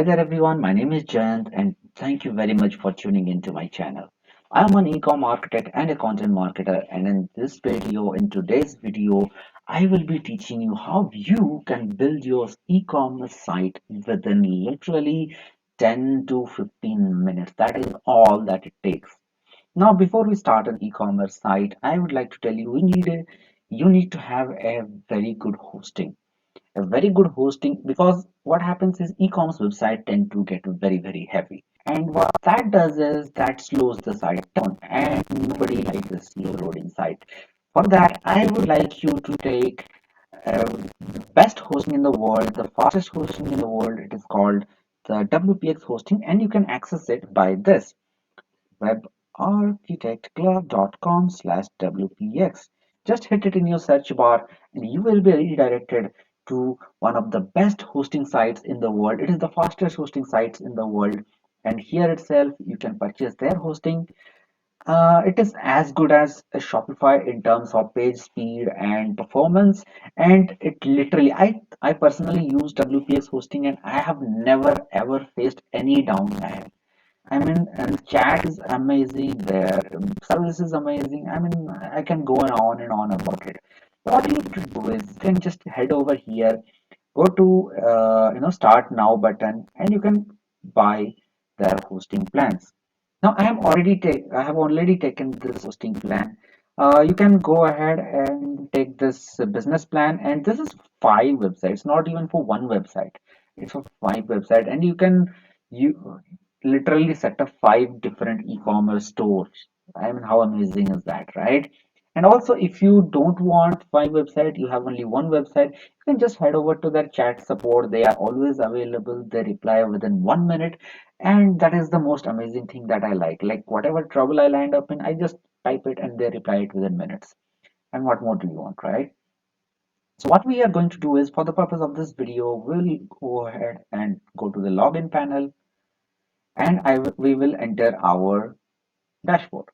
Hi there everyone, my name is Jayant and thank you very much for tuning into my channel. I'm an e-com architect and a content marketer, and in today's video, I will be teaching you how you can build your e-commerce site within literally 10 to 15 minutes. That is all that it takes. Now, before we start an e-commerce site, I would like to tell you you need to have a very good hosting, because what happens is e-commerce website tend to get very heavy, and what that does is that slows the site down and nobody likes the slow loading site. For that, I would like you to take the best hosting in the world, the fastest hosting in the world. It is called the WPX hosting, and you can access it by this webarchitectclub.com/WPX. Just hit it in your search bar and you will be redirected to one of the best hosting sites in the world. It is the fastest hosting sites in the world. And here itself, you can purchase their hosting. It is as good as a Shopify in terms of page speed and performance. And it literally, I personally use WPX hosting and I have never ever faced any downtime. I mean, and chat is amazing. Their service is amazing. I mean, I can go and on about it. What you need to do is you can just head over here, go to start now button, and you can buy their hosting plans. Now, I have already taken this hosting plan. You can go ahead and take this business plan, and this is 5 websites, not even for one website. It's for 5 websites, and you literally set up 5 different e-commerce stores. I mean, how amazing is that, right? And also, if you don't want 5 websites, you have only one website, you can just head over to their chat support. They are always available. They reply within 1 minute. And that is the most amazing thing that I like. Like whatever trouble I land up in, I just type it and they reply it within minutes. And what more do you want, right? So what we are going to do is, for the purpose of this video, we'll go ahead and go to the login panel, and we will enter our dashboard.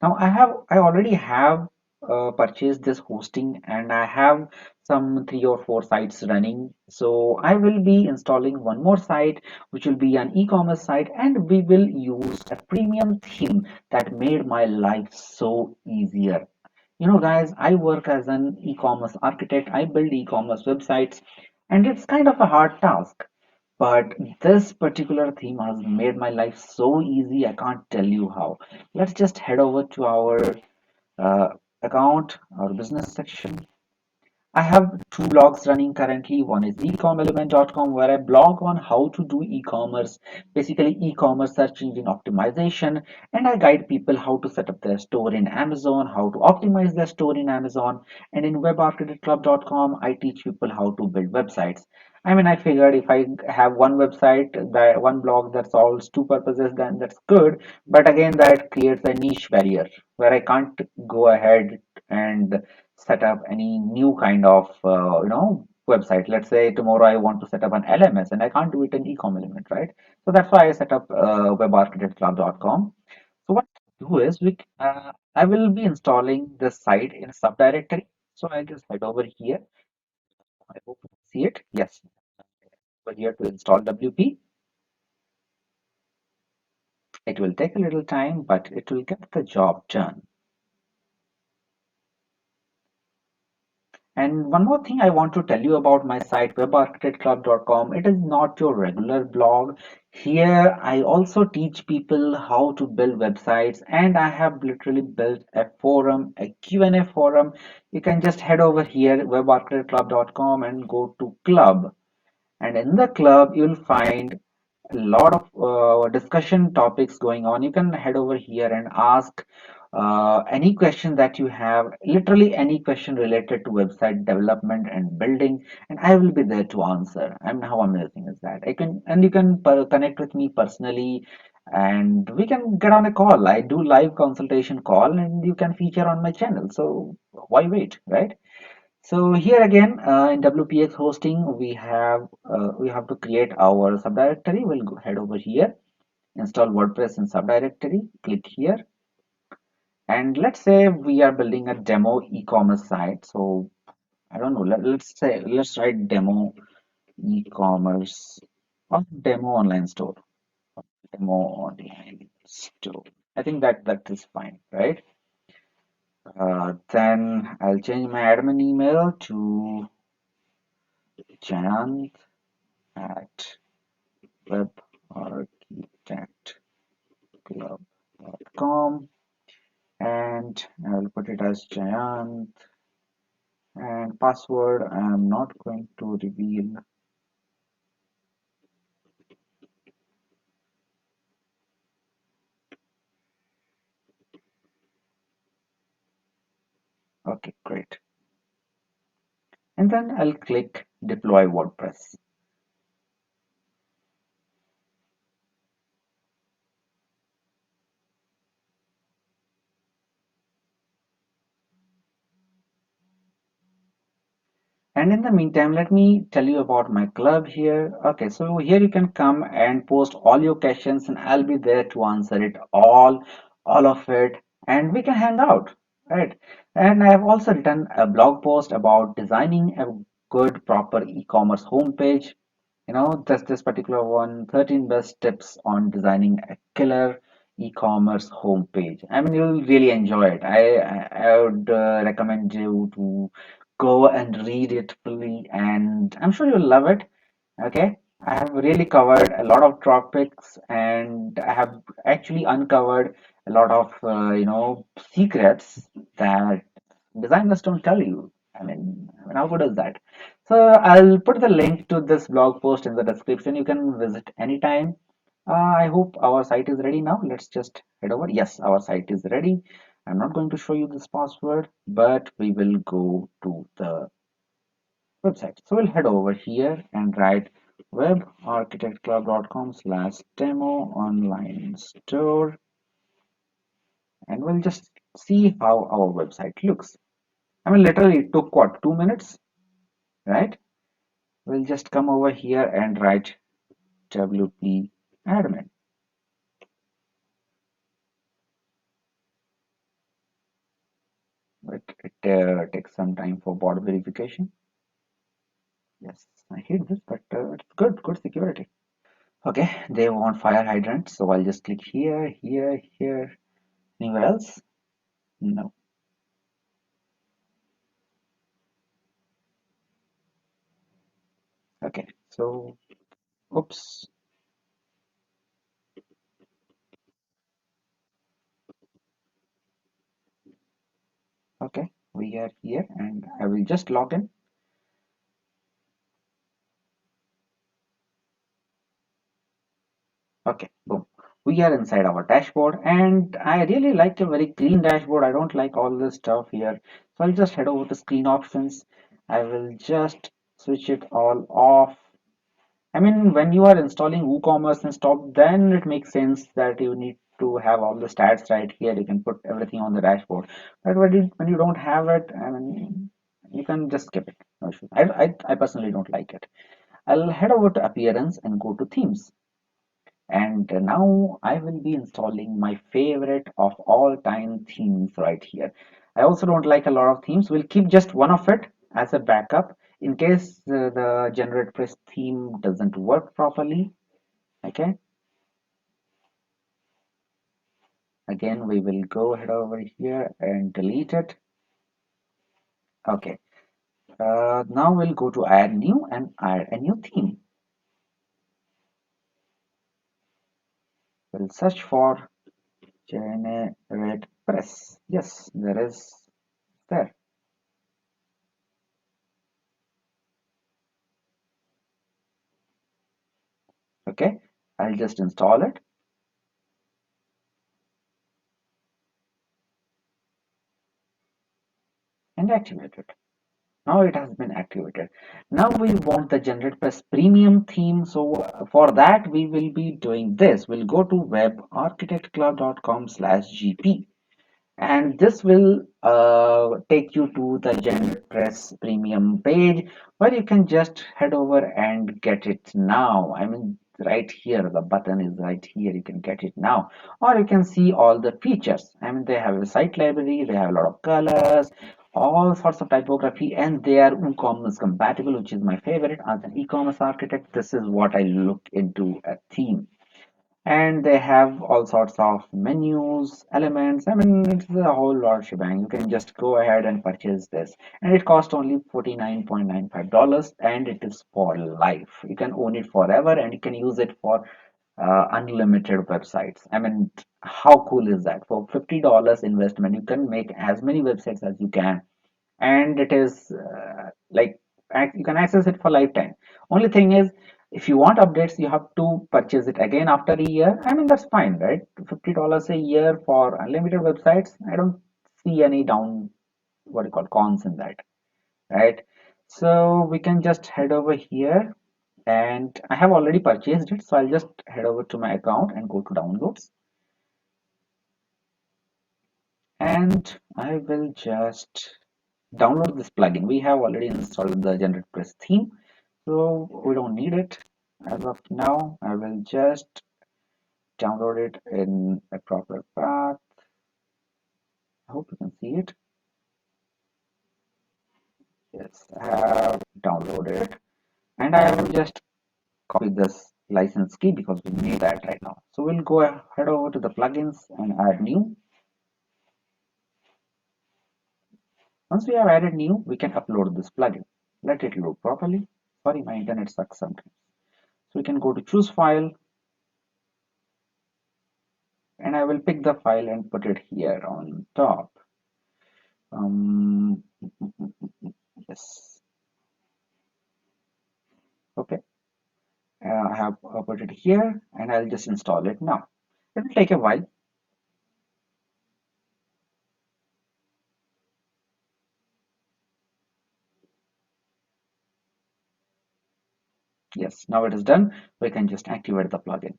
Now I already have purchased this hosting and I have some 3 or 4 sites running. So I will be installing one more site, which will be an e-commerce site, and we will use a premium theme that made my life so easier. You know, guys, I work as an e-commerce architect. I build e-commerce websites, and it's kind of a hard task. But this particular theme has made my life so easy, I can't tell you how. Let's just head over to our uh, account, our business section. I have 2 blogs running currently. One is ecomelement.com, where I blog on how to do e-commerce, basically e-commerce search engine optimization, and I guide people how to set up their store in Amazon, how to optimize their store in Amazon. And in webarchitectclub.com, I teach people how to build websites. I mean, I figured if I have one website, that one blog that solves 2 purposes, then that's good. But again, that creates a niche barrier where I can't go ahead and set up any new kind of website. Let's say tomorrow I want to set up an LMS and I can't do it in ecom element, right? So that's why I set up webarchitectclub.com. So what I do is I will be installing this site in a subdirectory. So I just head over here. I hope you see it. Yes, over here to install WP. It will take a little time, but it will get the job done. And one more thing I want to tell you about my site, webarchitectclub.com. It is not your regular blog. Here, I also teach people how to build websites, and I have literally built a forum, a Q&A forum. You can just head over here, webarchitectclub.com, and go to club. And in the club, you'll find a lot of discussion topics going on. You can head over here and ask any question that you have, literally any question related to website development and building, and I will be there to answer. I mean, how amazing is that? You can connect with me personally, and we can get on a call. I do live consultation call, and you can feature on my channel. So why wait, right? So here again, in WPX hosting, we have to create our subdirectory. We'll head over here, install WordPress in subdirectory, click here, and let's say we are building a demo e-commerce site. So I don't know. Let's write demo. e-commerce or demo online store. Demo online store. I think that is fine, right? Then I'll change my admin email to Jayant at webarchitectclub.com, and I'll put it as Jayant, and password I'm not going to reveal. Okay, great. And then I'll click deploy WordPress. And in the meantime, let me tell you about my club here. Okay, so here you can come and post all your questions, and I'll be there to answer it all of it, and we can hang out, right? And I have also written a blog post about designing a good, proper e-commerce homepage. This particular one, 13 best tips on designing a killer e-commerce homepage. I mean, you'll really enjoy it. I would recommend you to go and read it fully, and I'm sure you'll love it. Okay, I have really covered a lot of topics, and I have actually uncovered a lot of secrets that designers don't tell you. I mean, how good is that? So I'll put the link to this blog post in the description. You can visit anytime. I hope our site is ready now. Let's just head over. Yes, our site is ready. I'm not going to show you this password, but we will go to the website. So we'll head over here and write webarchitectclub.com/demo online store, and we'll just see how our website looks. I mean, literally it took what, 2 minutes, right? We'll just come over here and write WP admin. It takes some time for border verification. Yes, I hate this, but it's good security. Okay, they want fire hydrant, so I'll just click here, here, here. Anywhere else? No. Okay, so oops. Okay, we are here, and I will just log in. Okay, boom. We are inside our dashboard, and I really like a very clean dashboard. I don't like all this stuff here. So I'll just head over to screen options. I will just switch it all off. I mean, when you are installing WooCommerce and stuff, then it makes sense that you need to have all the stats right here. You can put everything on the dashboard. But when you don't have it, I mean, you can just skip it. No issue. I personally don't like it. I'll head over to appearance and go to themes. And now I will be installing my favorite of all time themes right here. I also don't like a lot of themes. We'll keep just one of it as a backup in case the GeneratePress theme doesn't work properly. Okay. Again, we will go ahead over here and delete it. Okay. Now we'll go to add new and add a new theme. We'll search for GeneratePress. Yes, there is there. Okay. I'll just install it and activate it. Now it has been activated. Now we want the GeneratePress Premium theme. So for that, we will be doing this. We'll go to webarchitectclub.com/gp, and this will take you to the GeneratePress Premium page where you can just head over and get it now. I mean, right here, the button is right here. You can get it now, or you can see all the features. I mean, they have a site library, they have a lot of colors, all sorts of typography, and they are e-commerce compatible, which is my favorite. As an e-commerce architect, this is what I look into a theme. And they have all sorts of menus, elements. I mean, it's a whole lot shebang. You can just go ahead and purchase this, and it costs only $49.95, and it is for life. You can own it forever, and you can use it for unlimited websites. I mean, how cool is that? For $50 investment, you can make as many websites as you can, and it is like you can access it for lifetime. Only thing is, if you want updates, you have to purchase it again after a year. I mean, that's fine, right? $50 a year for unlimited websites, I don't see any down, what do you call, cons in that, right? So we can just head over here, and I have already purchased it, so I'll just head over to my account and go to downloads, and I will just download this plugin. We have already installed the GeneratePress theme, so we don't need it as of now. I will just download it in a proper path. I hope you can see it. Yes, I have downloaded it, and I will just copy this license key because we need that right now. So we'll go head over to the plugins and add new. Once we have added new, we can upload this plugin. Let it load properly. Sorry, my internet sucks sometimes. So we can go to choose file, and I will pick the file and put it here on top. Um, yes, okay. I have put it here, and I'll just install it now. It will take a while. Yes, now it is done. We can just activate the plugin.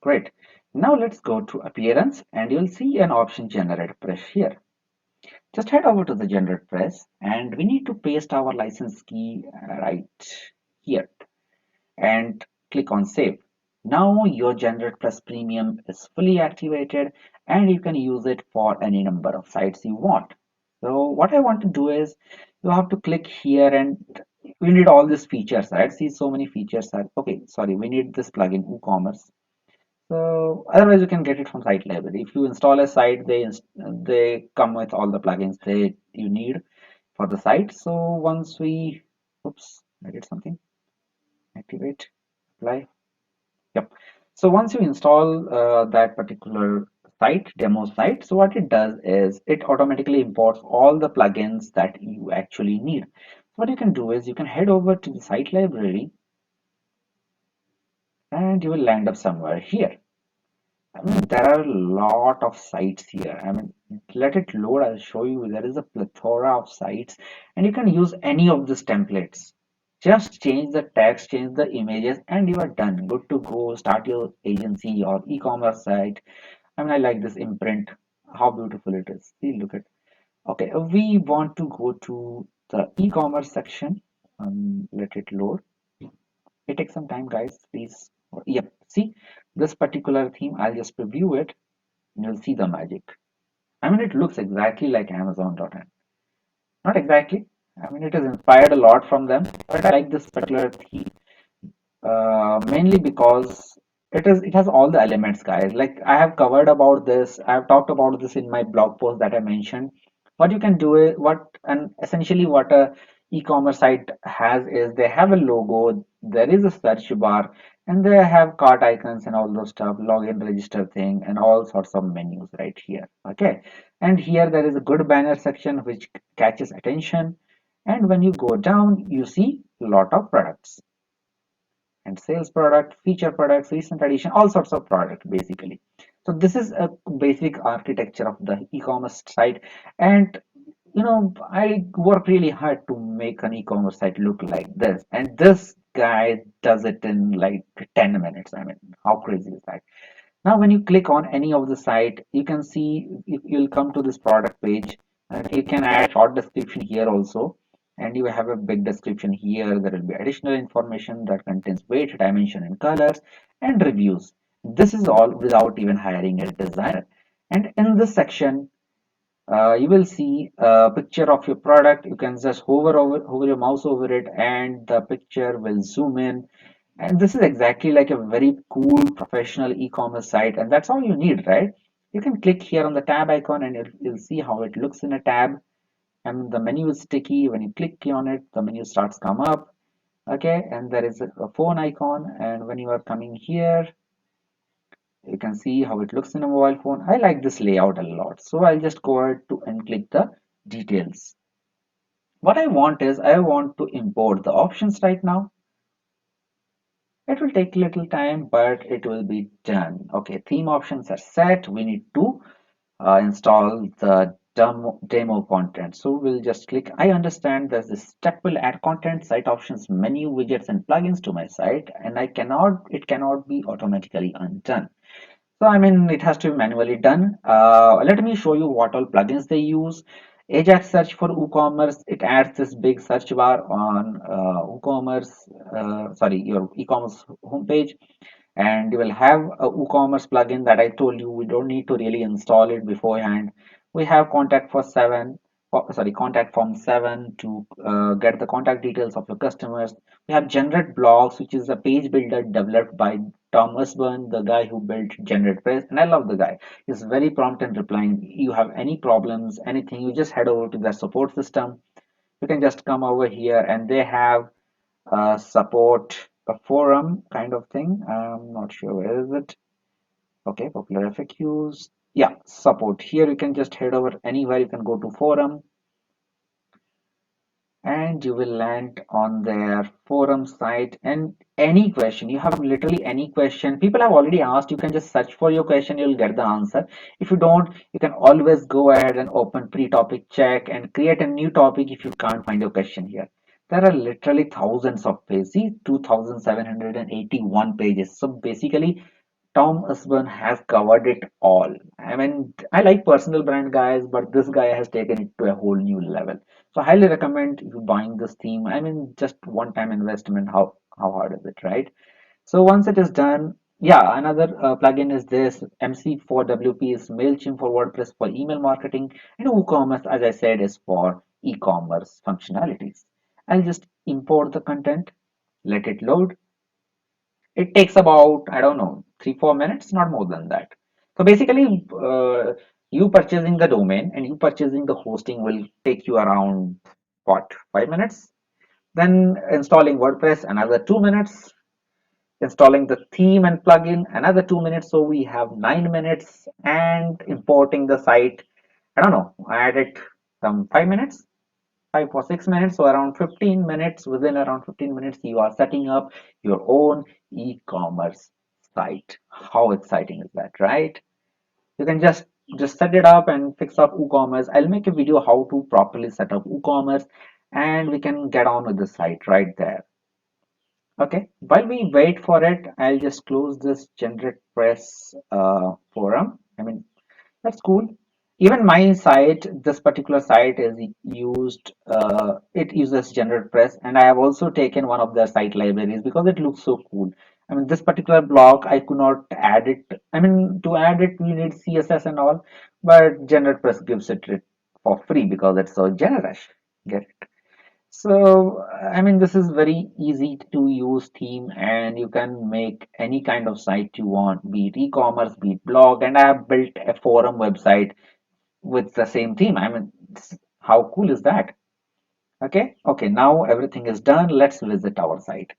Great. Now let's go to appearance, and you'll see an option GeneratePress here. Just head over to the GeneratePress, and we need to paste our license key right here and click on save. Now your GeneratePress Premium is fully activated, and you can use it for any number of sites you want. So what I want to do is, you have to click here, and we need all these features, right? See, so many features are okay. Sorry, we need this plugin WooCommerce. So otherwise, you can get it from site library. If you install a site, they come with all the plugins they you need for the site. So once we, oops, I did something. Activate, apply. Yep. So once you install that particular site, demo site, so what it does is it automatically imports all the plugins that you actually need. So what you can do is you can head over to the site library, and you will land up somewhere here. I mean, there are a lot of sites here. I mean, let it load. I'll show you. There is a plethora of sites, and you can use any of these templates. Just change the text, change the images, and you are done. Good to go. Start your agency or e-commerce site. I mean, I like this imprint. How beautiful it is. See, look at. Okay, we want to go to the e-commerce section. Let it load. It takes some time, guys. Please. Yep. See this particular theme. I'll just preview it, and you'll see the magic. I mean, it looks exactly like Amazon.in. Not exactly. I mean, it is inspired a lot from them, but I like this particular theme mainly because it has all the elements, guys. Like I have covered about this. I have talked about this in my blog post that I mentioned. What you can do is essentially what a e-commerce site has is they have a logo, there is a search bar, and they have cart icons and all those stuff, login, register thing, and all sorts of menus right here. Okay, and here there is a good banner section which catches attention, and when you go down, you see a lot of products and sales product, feature products, recent addition, all sorts of product basically. So this is a basic architecture of the e-commerce site, and I work really hard to make an e-commerce site look like this, and this guy does it in like 10 minutes. I mean, how crazy is that? Now, when you click on any of the site, you can see you'll come to this product page, and you can add short description here also, and you have a big description here. There will be additional information that contains weight, dimension, and colors, and reviews. This is all without even hiring a designer. And in this section, you will see a picture of your product. You can just hover your mouse over it, and the picture will zoom in. And this is exactly like a very cool professional e-commerce site, and that's all you need, right? You can click here on the tab icon, and you'll see how it looks in a tab. And the menu is sticky. When you click on it, the menu starts come up. Okay, and there is a phone icon, and when you are coming here, you can see how it looks in a mobile phone. I like this layout a lot, so I'll just go ahead to and click the details. What I want is I want to import the options right now. It will take a little time, but it will be done. Okay, theme options are set. We need to install the demo content. So we'll just click. I understand there's this step will add content, site options, menu, widgets, and plugins to my site, and it cannot be automatically undone. So I mean, it has to be manually done. Let me show you what all plugins they use. Ajax search for WooCommerce. It adds this big search bar on WooCommerce, sorry, your e-commerce homepage, and you will have a WooCommerce plugin that I told you we don't need to really install it beforehand. We have contact form 7 to get the contact details of your customers. We have generate blogs, which is a page builder developed by Tom Osborne, the guy who built GeneratePress, and I love the guy. He's very prompt in replying. You have any problems, anything, you just head over to their support system. You can just come over here, and they have support a forum kind of thing. I'm not sure where is it. Okay, popular FAQs. Yeah, support. Here you can just head over anywhere. You can go to forum, and you will land on their forum site. And any question you have, literally any question people have already asked, you can just search for your question. You'll get the answer. If you don't, you can always go ahead and open pre-topic check and create a new topic if you can't find your question here. There are literally thousands of pages. See, 2781 pages. So basically Tom Osborne has covered it all. I mean, I like personal brand guys, but this guy has taken it to a whole new level. So I highly recommend you buying this theme. I mean, just one-time investment. How hard is it, right? So once it is done, yeah, another plugin is this MC4WP is MailChimp for WordPress for email marketing, and WooCommerce, as I said, is for e-commerce functionalities. I'll just import the content, let it load. It takes about, I don't know, 3 4 minutes, not more than that. So basically, you purchasing the domain and you purchasing the hosting will take you around what, 5 minutes. Then installing WordPress, another 2 minutes. Installing the theme and plugin, another 2 minutes. So we have 9 minutes, and importing the site, I don't know, I added some 5 minutes, 5 or 6 minutes, so around 15 minutes. Within around 15 minutes, you are setting up your own e-commerce site. How exciting is that, right? You can just set it up and fix up WooCommerce. I'll make a video how to properly set up WooCommerce, and we can get on with the site right there. Okay, while we wait for it, I'll just close this GeneratePress forum. I mean, that's cool. Even my site, this particular site is used, it uses GeneratePress, and I have also taken one of their site libraries because it looks so cool. I mean, this particular block, I could not add it. I mean, to add it, you need CSS and all, but GeneratePress gives it for free because it's so generous. Get it? So, I mean, this is very easy to use theme, and you can make any kind of site you want, be it e-commerce, be it blog, and I have built a forum website with the same theme. I mean, how cool is that? Okay, now everything is done. Let's visit our site.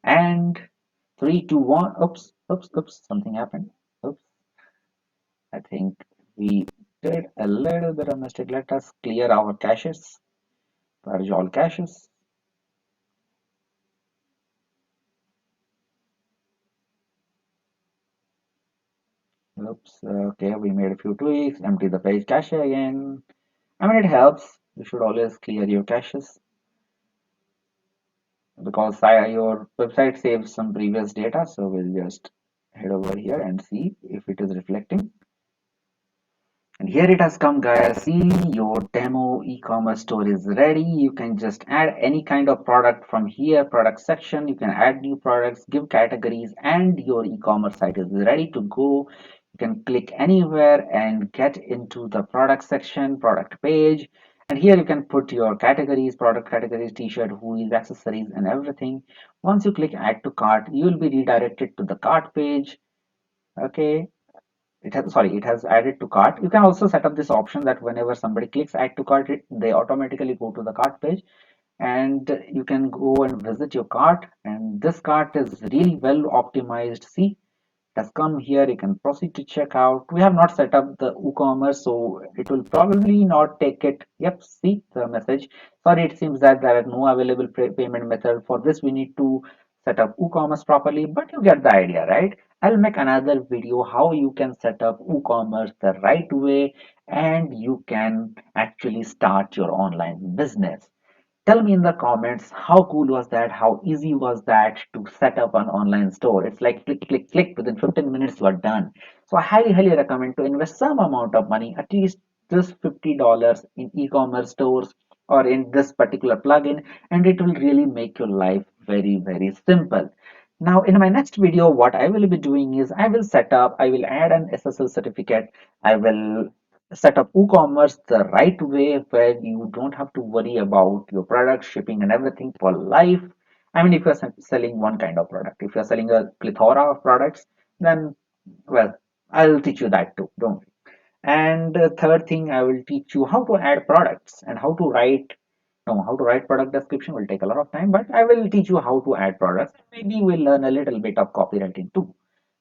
And 3 2 1. Oops, something happened. Oops, I think we did a little bit of mistake. Let us clear our caches, purge all caches. Oops, okay, we made a few tweaks, empty the page cache again. I mean, it helps. You should always clear your caches because your website saves some previous data. So we'll just head over here and see if it is reflecting. And here it has come, guys. See, your demo e-commerce store is ready. You can just add any kind of product from here, product section. You can add new products, give categories, and your e-commerce site is ready to go. You can click anywhere and get into the product section, product page. And here you can put your categories, product categories, t-shirt, hoodies, accessories, and everything. Once you click add to cart, you will be redirected to the cart page. Okay, it has added to cart. You can also set up this option that whenever somebody clicks add to cart, they automatically go to the cart page, and you can go and visit your cart, and this cart is really well optimized. See, has come here. You can proceed to check out. We have not set up the WooCommerce, so it will probably not take it. Yep, see the message. Sorry, it seems that there are no available payment method. For this, we need to set up WooCommerce properly, but you get the idea, right? I'll make another video how you can set up WooCommerce the right way and you can actually start your online business. Tell me in the comments how cool was that, how easy was that to set up an online store. It's like click, click, click, within 15 minutes you are done. So I highly, highly recommend to invest some amount of money, at least this $50 in e-commerce stores or in this particular plugin, and it will really make your life very, very simple. Now in my next video, what I will be doing is I will add an SSL certificate. I will set up WooCommerce the right way where you don't have to worry about your product shipping and everything for life. I mean, if you're selling one kind of product, if you're selling a plethora of products, then well, I'll teach you that too. Don't worry. And third thing, I will teach you how to add products and how to write. No, how to write product description will take a lot of time, but I will teach you how to add products. Maybe we'll learn a little bit of copywriting too.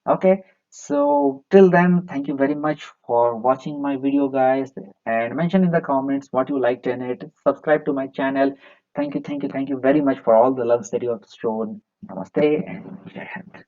Okay, so till then, thank you very much for watching my video, guys, and mention in the comments what you liked in it. Subscribe to my channel. Thank you, thank you, thank you very much for all the loves that you have shown. Namaste and Jai Hind.